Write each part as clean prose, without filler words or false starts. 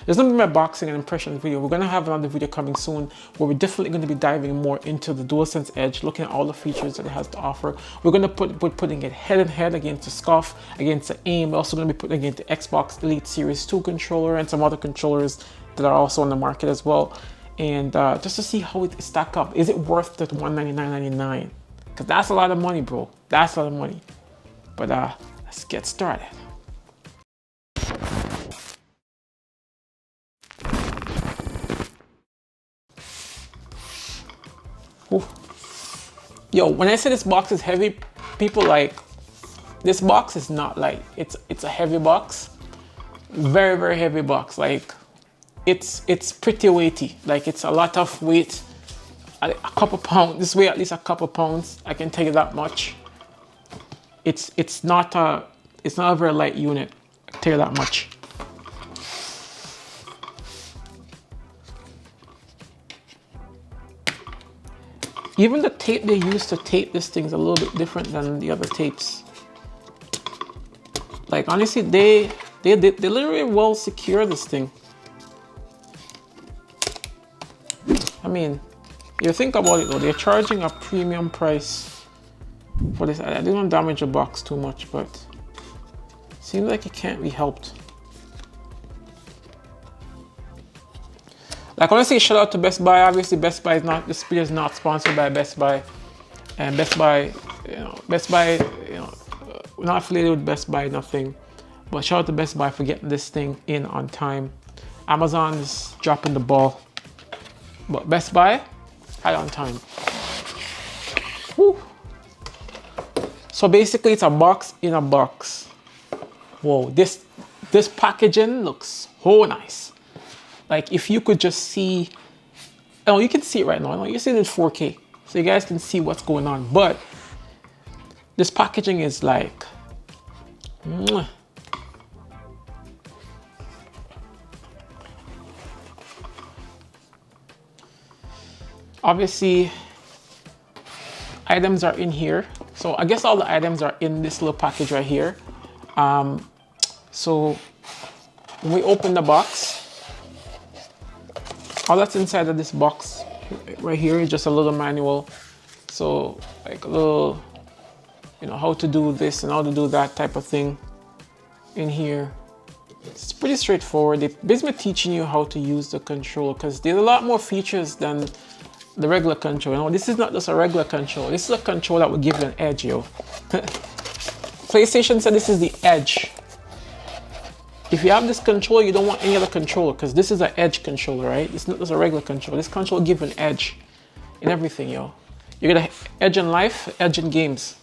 There's gonna be my boxing and impression video. We're gonna have another video coming soon where we're definitely gonna be diving more into the DualSense Edge, looking at all the features that it has to offer. We're gonna putting it head and head against the SCUF, against the AIM. We're also gonna be putting it against the Xbox Elite Series 2 controller and some other controllers that are also on the market as well. And just to see how it stack up. Is it worth the $199.99? Because that's a lot of money, bro. That's a lot of money. But let's get started. Ooh. Yo, when I say this box is heavy, people like, this box is not light. It's a heavy box. Very, very heavy box. Like, it's pretty weighty. Like, it's a lot of weight. A couple pounds. This weighs at least a couple pounds. I can tell you that much. It's not a very light unit. I can tell you that much. Even the tape they use to tape this thing is a little bit different than the other tapes. Like, honestly, they literally well secure this thing. I mean, you think about it though, they're charging a premium price for this. I didn't damage the box too much, but it seems like it can't be helped. Like, I want to say shout out to Best Buy. Obviously, Best Buy is not, this video is not sponsored by Best Buy. And Best Buy, we're not affiliated with Best Buy, nothing. But shout out to Best Buy for getting this thing in on time. Amazon is dropping the ball. But Best Buy, right on time. Whew. So basically, it's a box in a box. Whoa, this packaging looks so nice. Like, if you could just see, oh, you can see it right now. You see it in 4K, so you guys can see what's going on. But this packaging is like, mwah. Obviously, items are in here. So I guess all the items are in this little package right here. So when we open the box, all that's inside of this box right here is just a little manual. So like a little, how to do this and how to do that type of thing in here. It's pretty straightforward. They're basically teaching you how to use the controller because there's a lot more features than the regular controller. This is not just a regular controller. This is a controller that will give you an edge, yo. PlayStation said this is the edge. If you have this controller, you don't want any other controller because this is an edge controller, right? It's not just a regular controller. This controller will give you an edge in everything, yo. You're gonna edge in life, edge in games.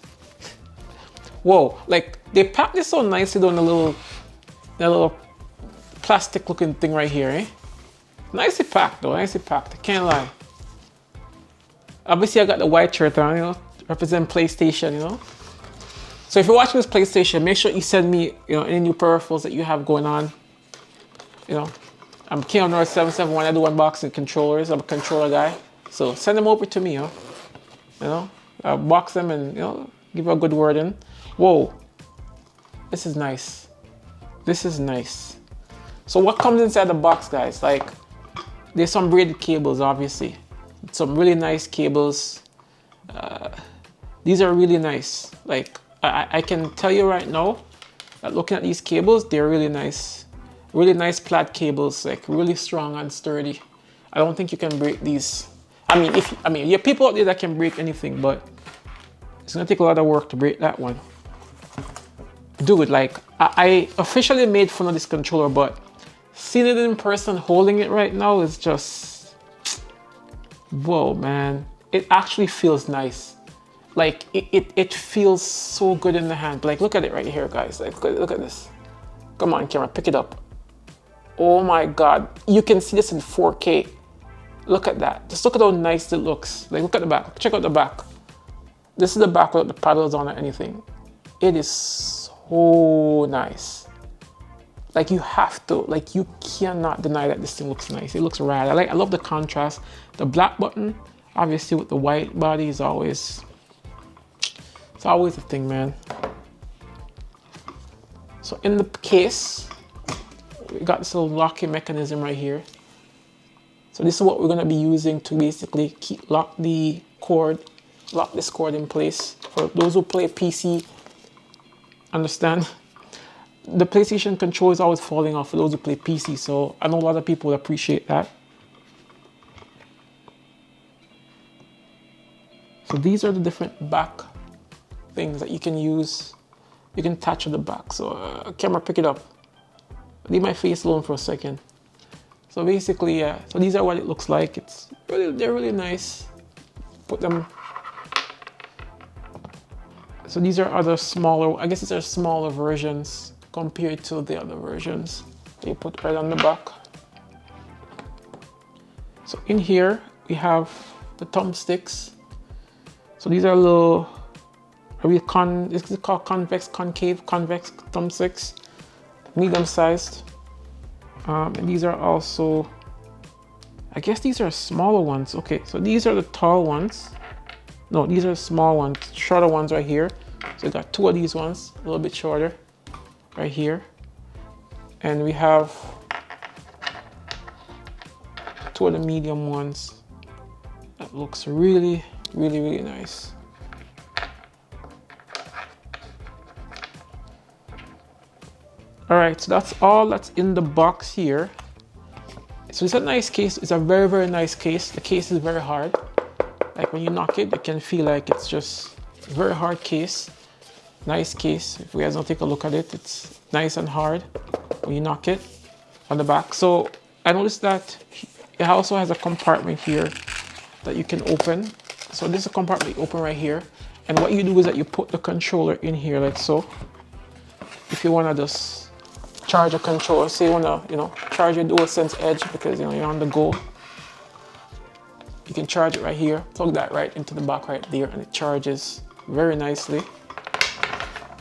Whoa, like they packed this so nicely on the little plastic looking thing right here, eh? Nicely packed though, nicely packed, I can't lie. Obviously I got the white shirt on, represent PlayStation, So if you're watching this PlayStation, make sure you send me, any new peripherals that you have going on. I'm King of North 771. I do unboxing controllers. I'm a controller guy. So send them over to me, I'll box them and, give a good word in. Whoa, this is nice. This is nice. So what comes inside the box, guys? Like, there's some braided cables, obviously. Some really nice cables. These are really nice. Like, I can tell you right now that looking at these cables, they're really nice. Really nice plaid cables, like really strong and sturdy. I don't think you can break these. I mean, there are people out there that can break anything, but it's gonna take a lot of work to break that one. Dude, like, I officially made fun of this controller, but seeing it in person, holding it right now is just, whoa, man. It actually feels nice. Like, it feels so good in the hand. Like, look at it right here, guys. Like, look at this. Come on, camera, pick it up. Oh my God. You can see this in 4K. Look at that. Just look at how nice it looks. Like, look at the back. Check out the back. This is the back without the paddles on or anything. It is so nice. Like, you have to, like, you cannot deny that this thing looks nice. It looks rad. I love the contrast. The black button, obviously with the white body, is always, it's always a thing, man. So in the case, we got this little locking mechanism right here. So this is what we're going to be using to basically lock this cord in place. For those who play PC, understand, the PlayStation control is always falling off for those who play PC, so I know a lot of people would appreciate that. So these are the different back things that you can use. You can attach to the back. So camera, pick it up. Leave my face alone for a second. So basically, yeah. So these are what it looks like. They're really nice. Put them. So these are other smaller. I guess these are smaller versions compared to the other versions they put right on the back. So in here we have the thumbsticks. So these are little, this is called convex thumbsticks, medium sized. And these are also, I guess these are smaller ones. Okay, so these are the tall ones. No, these are small ones, shorter ones right here. So we got two of these ones, a little bit shorter, right here. And we have two of the medium ones. That looks really, really, really nice. All right, so that's all that's in the box here. So it's a nice case. It's a very, very nice case. The case is very hard. Like when you knock it, you can feel like it's just a very hard case. Nice case. If you guys don't take a look at it, it's nice and hard when you knock it on the back. So I noticed that it also has a compartment here that you can open. So this is a compartment you open right here. And what you do is that you put the controller in here like so. If you want to just charge a controller, say you want to, charge your Dual Sense Edge because, you're on the go. You can charge it right here, plug that right into the back right there, and it charges very nicely.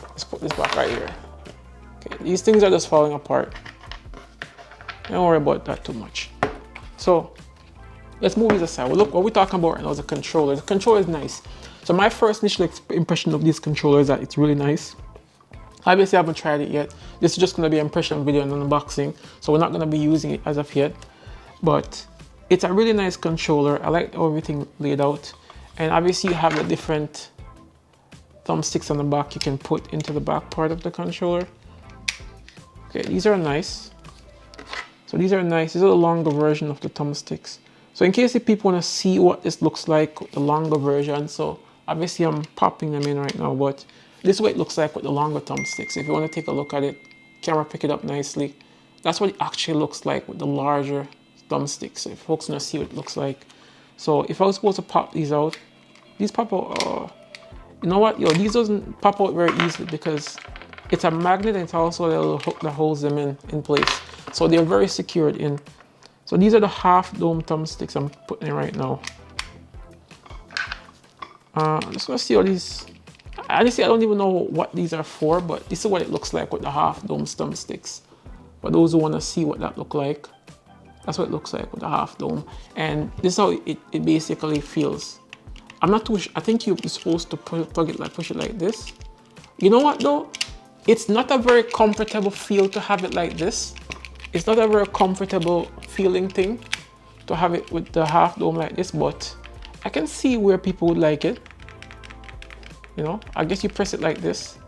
Let's put this back right here. Okay, these things are just falling apart. Don't worry about that too much. So let's move these aside. Well, look, what we're talking about right now is the controller. The controller is nice. So my first initial impression of this controller is that it's really nice. Obviously, I haven't tried it yet. This is just going to be an impression video and unboxing, so we're not going to be using it as of yet. But it's a really nice controller. I like how everything laid out. And obviously, you have the different thumbsticks on the back you can put into the back part of the controller. Okay, these are nice. So these are nice. These are the longer version of the thumbsticks. So in case if people want to see what this looks like with the longer version, so obviously I'm popping them in right now, but this is what it looks like with the longer thumbsticks. If you want to take a look at it, camera pick it up nicely. That's what it actually looks like with the larger thumbsticks. So if folks want to see what it looks like. So if I was supposed to pop these out, these pop out, you know what? These doesn't pop out very easily because it's a magnet and it's also a little hook that holds them in place. So they're very secured in. So these are the half dome thumbsticks I'm putting in right now. I'm just gonna see all these. Honestly, I don't even know what these are for, but this is what it looks like with the half dome thumbsticks. For those who want to see what that looks like, that's what it looks like with the half dome. And this is how it basically feels. I'm not too sure. I think you're supposed to push it like this. You know what though? It's not a very comfortable feel to have it like this. It's not a very comfortable feeling thing to have it with the half dome like this, but I can see where people would like it. I guess you press it like this.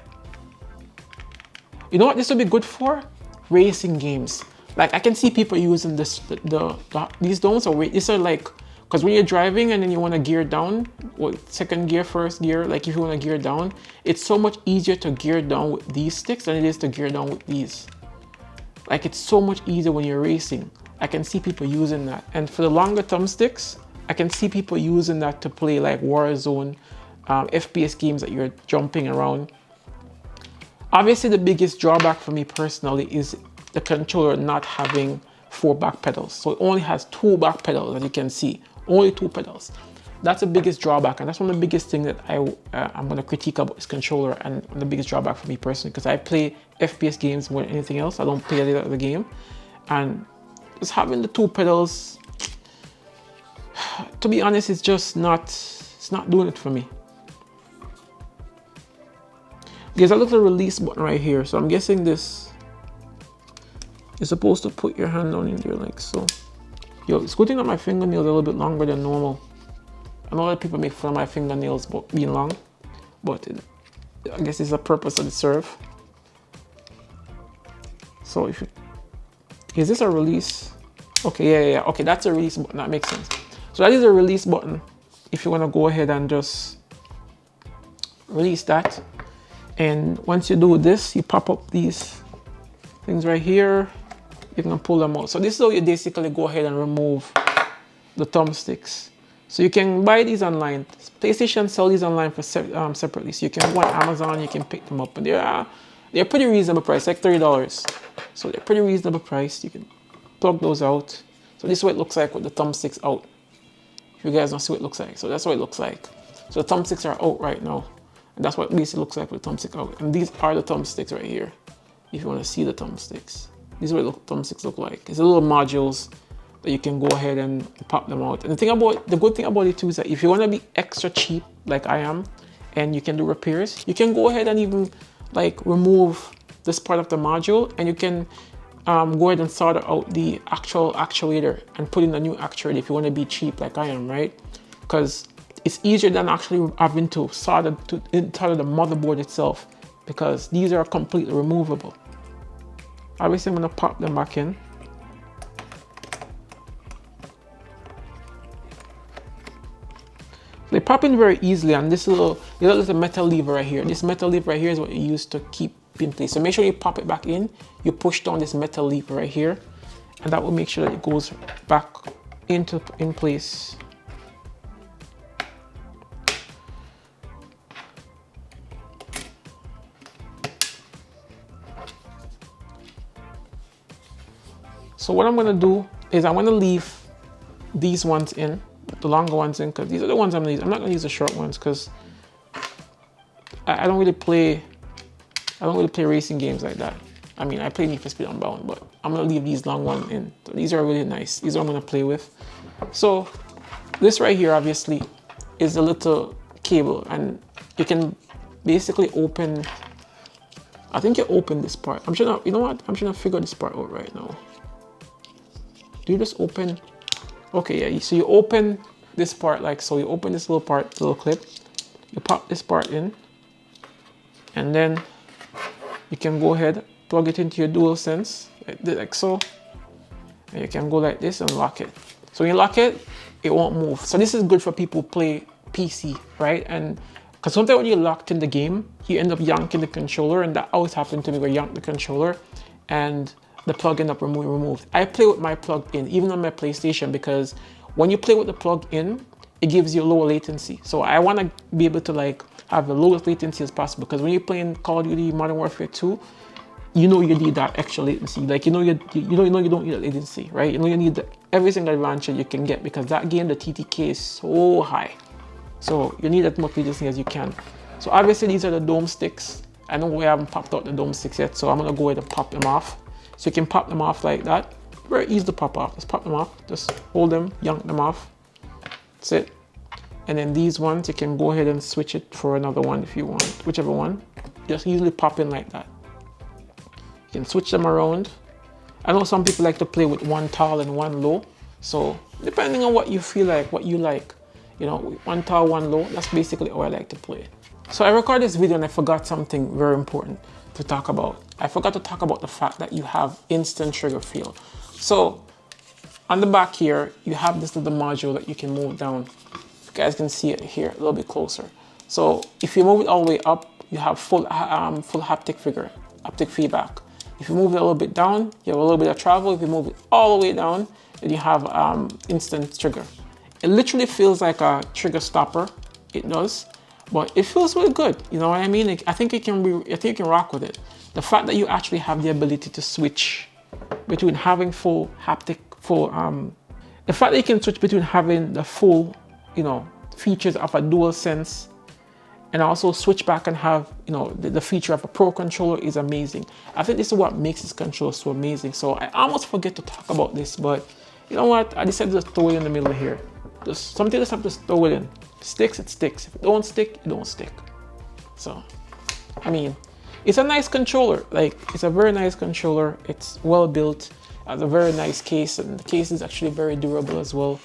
You know what this would be good for? Racing games. Like I can see people using these domes, or these are like, because when you're driving and then you want to gear down, second gear, first gear, like if you want to gear down, it's so much easier to gear down with these sticks than it is to gear down with these. Like it's so much easier when you're racing. I can see people using that. And for the longer thumbsticks, I can see people using that to play like Warzone, FPS games that you're jumping around. Obviously, the biggest drawback for me personally is the controller not having 4 back pedals. So it only has 2 back pedals, as you can see, only 2 pedals. That's the biggest drawback, and that's one of the biggest things that I'm going to critique about this controller, and the biggest drawback for me personally, because I play FPS games more than anything else. I don't play any other game, and just having the 2 pedals, to be honest, it's not doing it for me. There's a little release button right here, so I'm guessing this You're supposed to put your hand down in there like so. Yo, it's good thing that my fingernails are a little bit longer than normal. I know a lot of people make fun of my fingernails being long, but I guess it's the purpose that it serves. So if you, is this a release? Okay, yeah. Okay, that's a release button. That makes sense. So that is a release button. If you want to go ahead and just release that. And once you do this, you pop up these things right here. You can pull them out. So this is how you basically go ahead and remove the thumbsticks. So you can buy these online. PlayStation sell these online for separately. So you can go on Amazon, you can pick them up, and they're pretty reasonable price, like $30. So they're pretty reasonable price. You can plug those out. So this is what it looks like with the thumbsticks out. If you guys don't see what it looks like, so that's what it looks like. So the thumbsticks are out right now, and that's what it basically looks like with the thumbstick out. And these are the thumbsticks right here. If you want to see the thumbsticks, these are what the thumbsticks look like. It's a little modules that you can go ahead and pop them out. And the good thing about it too is that if you want to be extra cheap like I am, and you can do repairs, you can go ahead and even like remove this part of the module, and you can go ahead and solder out the actual actuator and put in a new actuator if you want to be cheap like I am, right? Because it's easier than actually having to solder the motherboard itself, because these are completely removable. Obviously I'm going to pop them back in. They pop in very easily, and this little metal lever right here. This metal lever right here is what you use to keep in place. So make sure you pop it back in. You push down this metal lever right here, and that will make sure that it goes back in place. So what I'm gonna do is I'm gonna leave these ones in, the longer ones in, because these are the ones I'm gonna use. I'm not gonna use the short ones because I don't really play racing games like that. I mean, I play Need for Speed Unbound, but I'm gonna leave these long ones in. So these are really nice. These are what I'm gonna play with. So this right here obviously is a little cable, and you can basically open. I think you open this part. I'm trying to, you know what? I'm trying to figure this part out right now. Do you just open? Okay, yeah. So you open this part like so. You open this little part, little clip. You pop this part in, and then you can go ahead, plug it into your dual sense like so, and you can go like this and lock it. So when you lock it, it won't move. So this is good for people who play PC, right? And because sometimes when you're locked in the game, you end up yanking the controller, and that always happened to me where I yanked the controller and the plug end up removed. I play with my plug in, even on my PlayStation, because when you play with the plug in, it gives you lower latency. So I want to be able to like have the lowest latency as possible, because when you're playing Call of Duty Modern Warfare 2, you know you need that extra latency. Like you don't need that latency, right? You know you need every single advantage you can get, because that game, the TTK is so high. So you need as much latency as you can. So obviously these are the dome sticks. I know we haven't popped out the dome sticks yet, so I'm gonna go ahead and pop them off. So you can pop them off like that. Very easy to pop off. Just pop them off. Just hold them, yank them off. That's it. And then these ones, you can go ahead and switch it for another one if you want, whichever one. Just easily pop in like that. You can switch them around. I know some people like to play with one tall and one low. So depending on what you feel like, what you like, you know, one tall, one low, that's basically how I like to play. So I recorded this video and I forgot something very important to talk about. I forgot to talk about the fact that you have instant trigger feel. So on the back here, you have this little module that you can move down. You guys can see it here a little bit closer. So if you move it all the way up, you have full haptic feedback. If you move it a little bit down, you have a little bit of travel. If you move it all the way down, then you have instant trigger. It literally feels like a trigger stopper. It does, but it feels really good. You know what I mean? I think you can rock with it. The fact that you actually have the ability to switch between having the fact that you can switch between having the full, you know, features of a dual sense and also switch back and have, you know, the feature of a pro controller is amazing. I think this is what makes this controller so amazing. So I almost forget to talk about this, but you know what? I decided to just throw it in the middle here. Just something just have to throw it in. Sticks, it sticks. If it don't stick, it don't stick. So, I mean, it's a nice controller. Like, it's a very nice controller. It's well built, has a very nice case, and the case is actually very durable as well.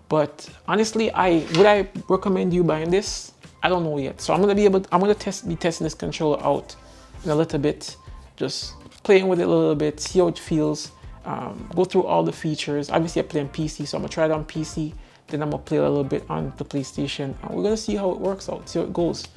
But honestly, would I recommend you buying this? I don't know yet. So I'm gonna be testing this controller out in a little bit, just playing with it a little bit, see how it feels, go through all the features. Obviously I play on PC, so I'm gonna try it on PC, then I'm gonna play a little bit on the PlayStation, and we're gonna see how it works out, see how it goes.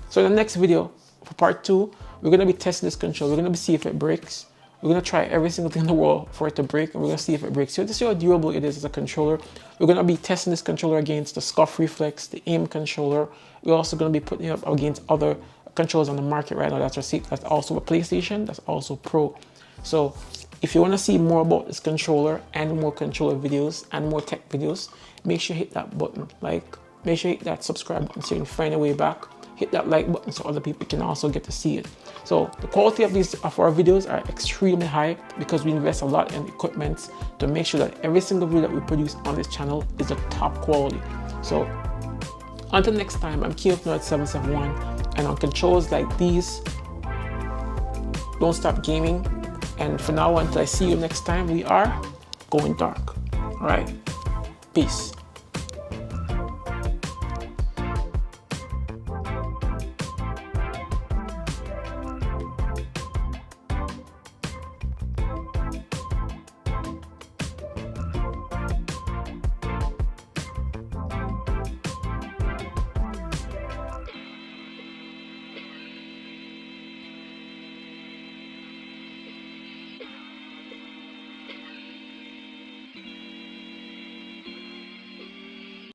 So in the next video, for part 2, we're gonna be testing this controller. We're gonna see if it breaks. We're gonna try every single thing in the world for it to break, and we're gonna see if it breaks. So to see how durable it is as a controller, we're gonna be testing this controller against the Scuff Reflex, the AIM controller. We're also gonna be putting it up against other controllers on the market right now. That's also a PlayStation, that's also Pro. So if you wanna see more about this controller and more controller videos and more tech videos, make sure you hit that button. Like, make sure you hit that subscribe button so you can find your way back. Hit that like button so other people can also get to see it. So the quality of our videos are extremely high because we invest a lot in equipment to make sure that every single video that we produce on this channel is the top quality. So until next time, I'm KingofNerd771, and on controls like these, don't stop gaming. And for now, until I see you next time, we are going dark. All right, peace.